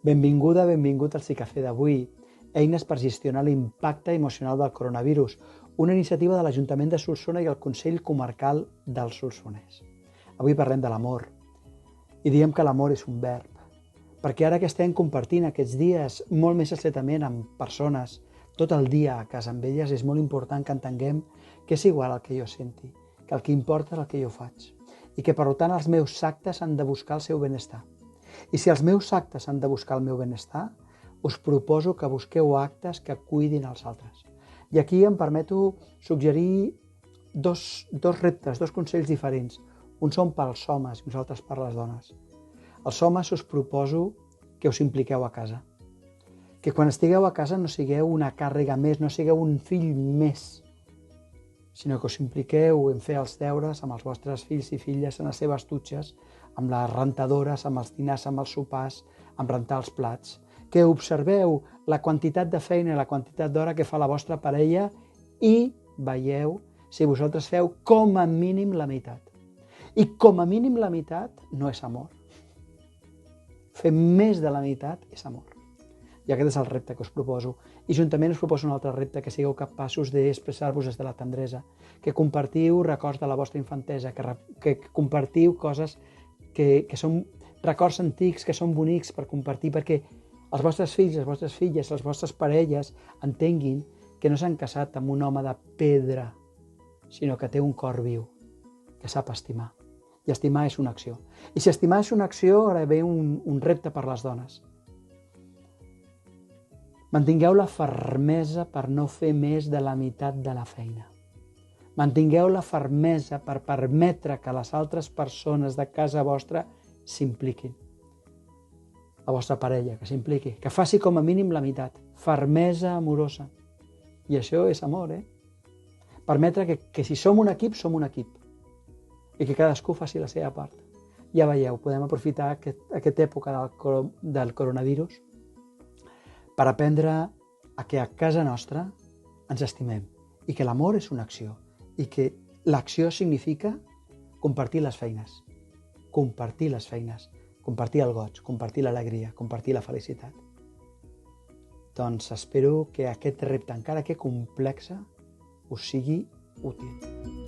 Benvinguda, benvingut al Psicafé d'avui. Eines per gestionar l'impacte emocional del coronavirus, una iniciativa de l'Ajuntament de Solsona i el Consell Comarcal del Solsonès. Avui parlem de l'amor i diem que l'amor és un verb, perquè ara que estem compartint aquests dies molt més estretament amb persones, tot el dia a casa amb elles, és molt important que entenguem que és igual el que jo senti, que el que importa és el que jo faig i que per tant els meus actes han de buscar el seu benestar. I si els meus actes han de buscar el meu benestar, us proposo que busqueu actes que cuidin els altres. I aquí em permeto suggerir dos reptes, dos consells diferents. Uns són pels homes i uns altres per les dones. Els homes us proposo que us impliqueu a casa. Que quan estigueu a casa no sigueu una càrrega més, no sigueu un fill més, sinó que us impliqueu en fer els deures amb els vostres fills i filles en les seves dutxes, amb les rentadores, amb els dinars, amb els sopars, amb rentar els plats. Que observeu la quantitat de feina i la quantitat d'hora que fa la vostra parella i veieu si vosaltres feu com a mínim la meitat. I com a mínim la meitat no és amor. Fer més de la meitat és amor. I aquest és el repte que us proposo. I juntament us proposo un altre repte, que sigueu capaços d'expressar-vos des de la tendresa, que compartiu records de la vostra infantesa, que compartiu coses que són records antics, que són bonics per compartir, perquè els vostres fills, les vostres filles, les vostres parelles entenguin que no s'han casat amb un home de pedra, sinó que té un cor viu, que sap estimar. I estimar és una acció. I si estimar és una acció, ara ve un repte per les dones. Mantingueu la fermesa per no fer més de la meitat de la feina. Mantingueu la fermesa per permetre que les altres persones de casa vostra s'impliquin. La vostra parella, que s'impliqui, que faci com a mínim la meitat. Fermesa amorosa. I això és amor, Permetre que si som un equip, som un equip. I que cadascú faci la seva part. Ja veieu, podem aprofitar aquesta època del coronavirus per aprendre a que a casa nostra ens estimem i que l'amor és una acció i que l'acció significa compartir les feines, compartir el goig, compartir l'alegria, compartir la felicitat. Doncs espero que aquest repte, encara que complex, us sigui útil.